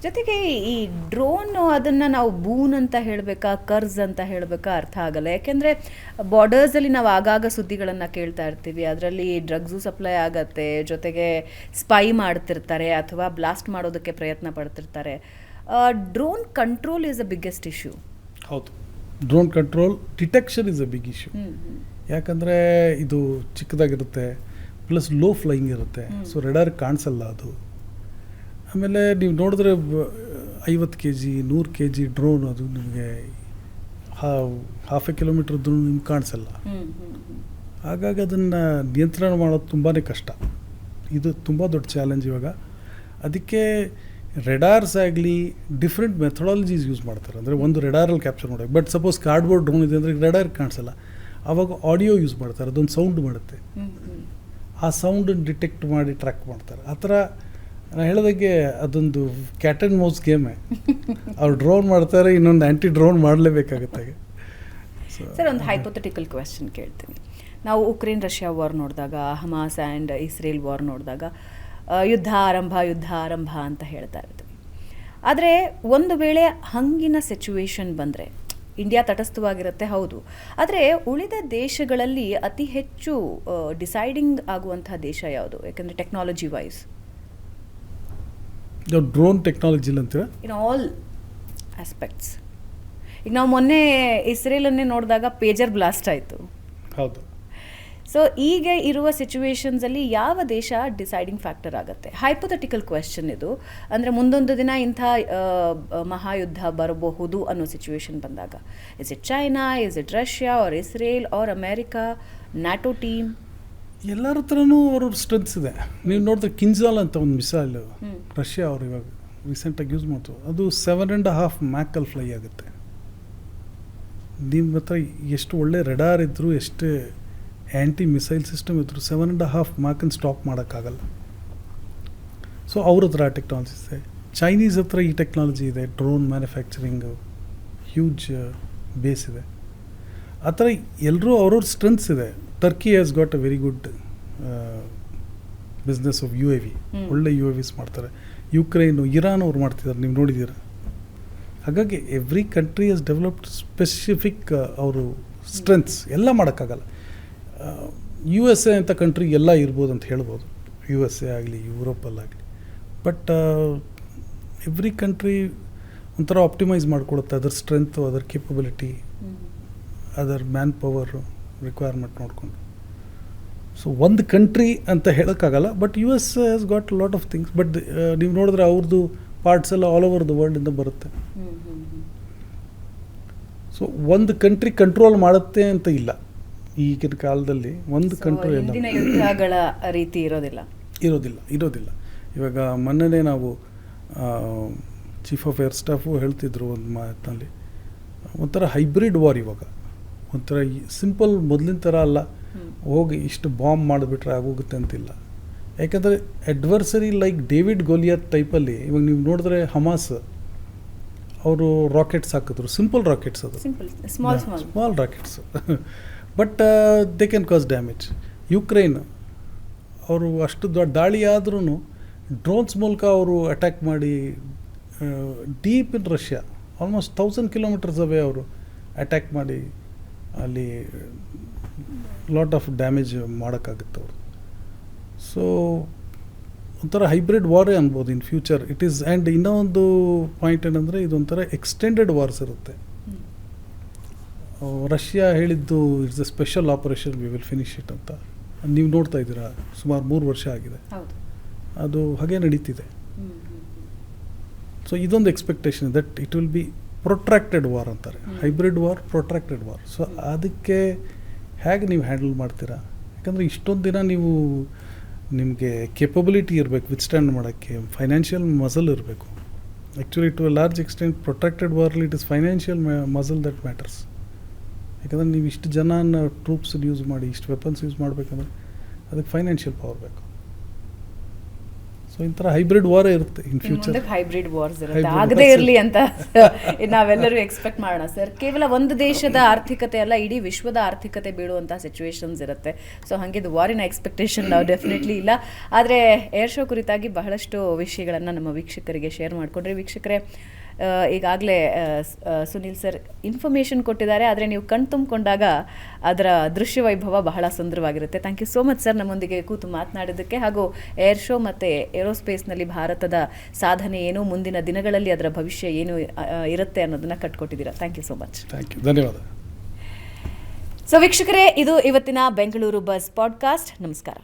ಜೊತೆಗೆ ಈ ಡ್ರೋನ್ ಅದನ್ನು ನಾವು ಬೂನ್ ಅಂತ ಹೇಳಬೇಕಾ ಕರ್ಸ್ ಅಂತ ಹೇಳಬೇಕಾ ಅರ್ಥ ಆಗಲ್ಲ. ಯಾಕೆಂದರೆ ಬಾರ್ಡರ್ಸಲ್ಲಿ ನಾವು ಆಗಾಗ ಸುದ್ದಿಗಳನ್ನು ಕೇಳ್ತಾ ಇರ್ತೀವಿ. ಅದರಲ್ಲಿ ಡ್ರಗ್ಸು ಸಪ್ಲೈ ಆಗತ್ತೆ, ಜೊತೆಗೆ ಸ್ಪೈ ಮಾಡ್ತಿರ್ತಾರೆ ಅಥವಾ ಬ್ಲಾಸ್ಟ್ ಮಾಡೋದಕ್ಕೆ ಪ್ರಯತ್ನ ಪಡ್ತಿರ್ತಾರೆ. Drone control is a biggest issue. ಹೌದು, drone control detection is a big issue. ಯಾಕಂದರೆ ಇದು ಚಿಕ್ಕದಾಗಿರುತ್ತೆ, ಪ್ಲಸ್ ಲೋ ಫ್ಲೈಯಿಂಗ್ ಇರುತ್ತೆ, ಸೊ ರೆಡಾರ್ ಕಾಣಿಸಲ್ಲ ಅದು. ಆಮೇಲೆ ನೀವು ನೋಡಿದ್ರೆ 50 kg 100 kg ಡ್ರೋನ್ ಅದು ನಿಮಗೆ ಹಾಫ್ ಎ ಕಿಲೋಮೀಟ್ರ್ ಡ್ರೋನ್ ನಿಮ್ಗೆ ಕಾಣಿಸಲ್ಲ. ಹಾಗಾಗಿ ಅದನ್ನು ನಿಯಂತ್ರಣ ಮಾಡೋದು ತುಂಬಾ ಕಷ್ಟ. ಇದು ತುಂಬ ದೊಡ್ಡ ಚಾಲೆಂಜ್ ಇವಾಗ. ಅದಕ್ಕೆ ರೆಡಾರ್ಸ್ ಆಗಲಿ ಡಿಫ್ರೆಂಟ್ ಮೆಥಡಾಲಜೀಸ್ ಯೂಸ್ ಮಾಡ್ತಾರೆ. ಅಂದರೆ ಒಂದು ರೆಡಾರಲ್ಲಿ ಕ್ಯಾಪ್ಚರ್ ಮಾಡೋಕ್ಕೆ, ಬಟ್ ಸಪೋಸ್ ಕಾರ್ಡ್ಬೋರ್ಡ್ ಡ್ರೋನ್ ಇದೆ ಅಂದರೆ ರೆಡಾರ್ ಕಾಣಿಸಲ್ಲ, ಆವಾಗ ಆಡಿಯೋ ಯೂಸ್ ಮಾಡ್ತಾರೆ, ಅದೊಂದು ಸೌಂಡ್ ಮಾಡುತ್ತೆ, ಆ ಸೌಂಡನ್ನು ಡಿಟೆಕ್ಟ್ ಮಾಡಿ ಟ್ರ್ಯಾಕ್ ಮಾಡ್ತಾರೆ. ಆ ಥರ ನಾನು ಹೇಳಿದಾಗೆ ಅದೊಂದು ಕ್ಯಾಟ್ ಆ್ಯಂಡ್ ಮೌಸ್ ಗೇಮೇ. ಅವ್ರು ಡ್ರೋನ್ ಮಾಡ್ತಾರೆ, ಇನ್ನೊಂದು ಆ್ಯಂಟಿ ಡ್ರೋನ್ ಮಾಡಲೇಬೇಕಾಗುತ್ತೆ. ಸರ್, ಒಂದು ಹೈಪೋಥೆಟಿಕಲ್ ಕ್ವೆಶ್ಚನ್ ಕೇಳ್ತೀನಿ. ನಾವು ಉಕ್ರೇನ್ ರಷ್ಯಾ ವಾರ್ ನೋಡಿದಾಗ, ಹಮಾಸ್ ಆ್ಯಂಡ್ ಇಸ್ರೇಲ್ ವಾರ್ ನೋಡಿದಾಗ ಯುದ್ಧ ಆರಂಭ ಅಂತ ಹೇಳ್ತಾ ಇರ್ತೀವಿ. ಆದರೆ ಒಂದು ವೇಳೆ ಹಂಗಿನ ಸಿಚುವೇಶನ್ ಬಂದರೆ ಇಂಡಿಯಾ ತಟಸ್ಥವಾಗಿರುತ್ತೆ, ಹೌದು. ಆದರೆ ಉಳಿದ ದೇಶಗಳಲ್ಲಿ ಅತಿ ಹೆಚ್ಚು ಡಿಸೈಡಿಂಗ್ ಆಗುವಂತಹ ದೇಶ ಯಾವುದು? ಯಾಕಂದರೆ ಟೆಕ್ನಾಲಜಿ ವೈಸ್ ಡ್ರೋನ್ ಟೆಕ್ನಾಲಜಿ ಅಂತೀರಾ? In all aspects. ಈಗ ನಾವು ಮೊನ್ನೆ ಇಸ್ರೇಲನ್ನೇ ನೋಡಿದಾಗ ಪೇಜರ್ ಬ್ಲಾಸ್ಟ್ ಆಯಿತು. ಹೌದು. ಸೊ ಈಗ ಇರುವ ಸಿಚುವೇಶನ್ಸಲ್ಲಿ ಯಾವ ದೇಶ ಡಿಸೈಡಿಂಗ್ ಫ್ಯಾಕ್ಟರ್ ಆಗುತ್ತೆ? ಹೈಪೋಥೆಟಿಕಲ್ ಕ್ವೆಶ್ಚನ್ ಇದು. ಅಂದರೆ ಮುಂದೊಂದು ದಿನ ಇಂಥ ಮಹಾಯುದ್ಧ ಬರಬಹುದು ಅನ್ನೋ ಸಿಚುವೇಶನ್ ಬಂದಾಗ, is it China, is it Russia or Israel or America, NATO team? ಎಲ್ಲರ ಹತ್ರನೂ ಅವ್ರ ಸ್ಟ್ರೆಂತ್ಸ್ ಇದೆ. ನೀವು ನೋಡಿದ್ರೆ ಕಿಂಜಾಲ್ ಅಂತ ಒಂದು ಮಿಸೈಲ್ ರಷ್ಯಾ ಅವರು ಇವಾಗ ರೀಸೆಂಟಾಗಿ ಯೂಸ್ ಮಾಡ್ತು. ಅದು 7.5 ಮ್ಯಾಕಲ್ಲಿ ಫ್ಲೈ ಆಗುತ್ತೆ. ನಿಮ್ಮ ಹತ್ರ ಎಷ್ಟು ಒಳ್ಳೆ ರೆಡಾರ್ ಇದ್ದರೂ, ಎಷ್ಟು ಆ್ಯಂಟಿ ಮಿಸೈಲ್ ಸಿಸ್ಟಮ್ ಇದ್ದರೂ 7.5 ಮ್ಯಾಕನ್ನು ಸ್ಟಾಪ್ ಮಾಡೋಕ್ಕಾಗಲ್ಲ. ಸೊ ಅವ್ರ ಹತ್ರ ಆ ಟೆಕ್ನಾಲಜೀಸ್ ಇದೆ. ಚೈನೀಸ್ ಹತ್ರ ಈ ಟೆಕ್ನಾಲಜಿ ಇದೆ, ಡ್ರೋನ್ ಮ್ಯಾನುಫ್ಯಾಕ್ಚರಿಂಗು ಹ್ಯೂಜ್ ಬೇಸ್ ಇದೆ. ಆ ಥರ ಎಲ್ಲರೂ ಅವ್ರವ್ರ ಸ್ಟ್ರೆಂತ್ಸ್ ಇದೆ. Turkey has got a very good business of UAV, ಒಳ್ಳೆ UAVs ಮಾಡ್ತಾರೆ. ಯುಕ್ರೈನು, ಇರಾನ್ ಅವ್ರು ಮಾಡ್ತಿದ್ದಾರೆ, ನೀವು ನೋಡಿದ್ದೀರ. ಹಾಗಾಗಿ every country has developed specific ಅವರು ಸ್ಟ್ರೆಂತ್ಸ್. ಎಲ್ಲ ಮಾಡೋಕ್ಕಾಗಲ್ಲ. USA ಅಂತ ಕಂಟ್ರಿ ಎಲ್ಲ ಇರ್ಬೋದು ಅಂತ ಹೇಳ್ಬೋದು, USA ಆಗಲಿ ಯುರೋಪಲ್ಲಾಗಲಿ. ಬಟ್ ಎವ್ರಿ ಕಂಟ್ರಿ ಒಂಥರ ಆಪ್ಟಿಮೈಸ್ ಮಾಡಿಕೊಡುತ್ತೆ ಅದರ ಸ್ಟ್ರೆಂತು, ಅದರ ಕೇಪಬಿಲಿಟಿ, ಅದರ ಮ್ಯಾನ್ ಪವರು ರಿಕ್ವೈರ್ಮೆಂಟ್ ನೋಡಿಕೊಂಡು. ಸೊ ಒಂದು ಕಂಟ್ರಿ ಅಂತ ಹೇಳೋಕ್ಕಾಗಲ್ಲ. But US has got lot of things. But ನೀವು ನೋಡಿದ್ರೆ ಅವ್ರದ್ದು ಪಾರ್ಟ್ಸ್ ಎಲ್ಲ ಆಲ್ ಓವರ್ ದ ವರ್ಲ್ಡಿಂದ ಬರುತ್ತೆ. ಸೊ ಒಂದು ಕಂಟ್ರಿ ಕಂಟ್ರೋಲ್ ಮಾಡುತ್ತೆ ಅಂತ ಇಲ್ಲ ಈಗಿನ ಕಾಲದಲ್ಲಿ. ಒಂದು ಕಂಟ್ರೋಲ್ ಯುದ್ಧಗಳ ರೀತಿ ಇರೋದಿಲ್ಲ. ಇವಾಗ ಮೊನ್ನೆ ನಾವು ಚೀಫ್ ಆಫ್ ಏರ್ ಸ್ಟಾಫು ಹೇಳ್ತಿದ್ರು ಒಂದು ಮಾತಿನಲ್ಲಿ, ಒಂಥರ ಹೈಬ್ರಿಡ್ ವಾರ್ ಇವಾಗ. ಒಂಥರ ಸಿಂಪಲ್ ಮೊದಲಿನ ಥರ ಅಲ್ಲ, ಹೋಗಿ ಇಷ್ಟು ಬಾಂಬ್ ಮಾಡಿಬಿಟ್ರೆ ಆಗೋಗುತ್ತೆ ಅಂತಿಲ್ಲ. ಯಾಕಂದರೆ ಅಡ್ವರ್ಸರಿ ಲೈಕ್ ಡೇವಿಡ್ ಗೋಲಿಯಾತ್ ಟೈಪಲ್ಲಿ ಇವಾಗ ನೀವು ನೋಡಿದ್ರೆ ಹಮಾಸ್ ಅವರು ರಾಕೆಟ್ಸ್ ಹಾಕಿದ್ರು, ಸಿಂಪಲ್ ರಾಕೆಟ್ಸ್, ಅದು small rockets, but they can cause damage. Ukraine ಅವರು ಅಷ್ಟು ದೊಡ್ಡ ದಾಳಿ ಆದ್ರೂ ಡ್ರೋನ್ಸ್ ಮೂಲಕ ಅವರು ಅಟ್ಯಾಕ್ ಮಾಡಿ ಡೀಪ್ ಇನ್ ರಷ್ಯಾ ಆಲ್ಮೋಸ್ಟ್ 1000 kilometers ಅವೇ ಅವರು ಅಟ್ಯಾಕ್ ಮಾಡಿ ಅಲ್ಲಿ ಲಾಟ್ ಆಫ್ ಡ್ಯಾಮೇಜ್ ಮಾಡೋಕ್ಕಾಗುತ್ತೆ ಅವರು. ಸೊ ಒಂಥರ ಹೈಬ್ರಿಡ್ ವಾರೇ ಅನ್ಬೋದು in future it is. And ಇನ್ನೊಂದು ಪಾಯಿಂಟ್ ಏನಂದರೆ ಇದೊಂಥರ ಎಕ್ಸ್ಟೆಂಡೆಡ್ ವಾರ್ಸ್ ಇರುತ್ತೆ. ರಷ್ಯಾ ಹೇಳಿದ್ದು it's A special operation, we will finish it ಅಂತ. ನೀವು ನೋಡ್ತಾ ಇದ್ದೀರಾ, ಸುಮಾರು 3 ವರ್ಷ ಆಗಿದೆ ಅದು ಹಾಗೆ ನಡೀತಿದೆ. ಸೊ ಇದೊಂದು expectation that it will be protracted war ಅಂತಾರೆ. Hybrid war, protracted war. So ಅದಕ್ಕೆ ಹೇಗೆ ನೀವು ಹ್ಯಾಂಡಲ್ ಮಾಡ್ತೀರಾ? ಯಾಕಂದರೆ ಇಷ್ಟೊಂದು ದಿನ ನೀವು ನಿಮಗೆ ಕೇಪಬಿಲಿಟಿ ಇರಬೇಕು ವಿತ್ಸ್ಟ್ಯಾಂಡ್ ಮಾಡೋಕ್ಕೆ, ಫೈನಾನ್ಷಿಯಲ್ ಮಸಲ್ ಇರಬೇಕು. Actually to a large extent protracted war it is financial muscle that matters. ಯಾಕಂದರೆ ನೀವು ಇಷ್ಟು ಜನನ ಟ್ರೂಪ್ಸ್ ಯೂಸ್ ಮಾಡಿ, ಇಷ್ಟು ವೆಪನ್ಸ್ ಯೂಸ್ ಮಾಡಬೇಕಂದ್ರೆ ಅದಕ್ಕೆ ಫೈನಾನ್ಷಿಯಲ್ ಪವರ್ ಬೇಕು. ಸೊ ಇಂಥ ಹೈಬ್ರಿಡ್ ವಾರ್ ಇರುತ್ತೆ ಇನ್ ಫ್ಯೂಚರ್. ಹೈಬ್ರಿಡ್ ವಾರ್ಸ್ ಇರುತ್ತೆ, ಆಗದೇ ಇರಲಿ ಅಂತ ನಾವೆಲ್ಲರೂ ಎಕ್ಸ್ಪೆಕ್ಟ್ ಮಾಡೋಣ ಸರ್. ಕೇವಲ ಒಂದು ದೇಶದ ಆರ್ಥಿಕತೆ ಅಲ್ಲ, ಇಡೀ ವಿಶ್ವದ ಆರ್ಥಿಕತೆ ಬೀಳುವಂತಹ ಸಿಚುವೇಶನ್ಸ್ ಇರುತ್ತೆ. ಸೊ ಹಾಗೆ ವಾರಿನ ಎಕ್ಸ್ಪೆಕ್ಟೇಷನ್ ನಾವು ಡೆಫಿನೆಟ್ಲಿ ಇಲ್ಲ. ಆದರೆ ಏರ್ ಶೋ ಕುರಿತಾಗಿ ಬಹಳಷ್ಟು ವಿಷಯಗಳನ್ನು ನಮ್ಮ ವೀಕ್ಷಕರಿಗೆ ಶೇರ್ ಮಾಡಿಕೊಂಡ್ರೆ. ವೀಕ್ಷಕರೇ, ಈಗಾಗಲೇ ಸುನಿಲ್ ಸರ್ ಇನ್ಫಾರ್ಮೇಷನ್ ಕೊಟ್ಟಿದ್ದಾರೆ, ಆದರೆ ನೀವು ಕಣ್ ತುಂಬಿಕೊಂಡಾಗ ಅದರ ದೃಶ್ಯ ವೈಭವ ಬಹಳ ಸುಂದರವಾಗಿರುತ್ತೆ. Thank you so much sir ನಮ್ಮೊಂದಿಗೆ ಕೂತು ಮಾತನಾಡಿದ್ದಕ್ಕೆ, ಹಾಗೂ ಏರ್ ಶೋ ಮತ್ತು ಏರೋಸ್ಪೇಸ್ನಲ್ಲಿ ಭಾರತದ ಸಾಧನೆ ಏನು, ಮುಂದಿನ ದಿನಗಳಲ್ಲಿ ಅದರ ಭವಿಷ್ಯ ಏನು ಇರುತ್ತೆ ಅನ್ನೋದನ್ನು ಕಟ್ಕೊಟ್ಟಿದ್ದೀರಾ. Thank you so much. Thank you, ಧನ್ಯವಾದ. ಸೊ ವೀಕ್ಷಕರೇ, ಇದು ಇವತ್ತಿನ ಬೆಂಗಳೂರು ಬಸ್ ಪಾಡ್ಕಾಸ್ಟ್. ನಮಸ್ಕಾರ.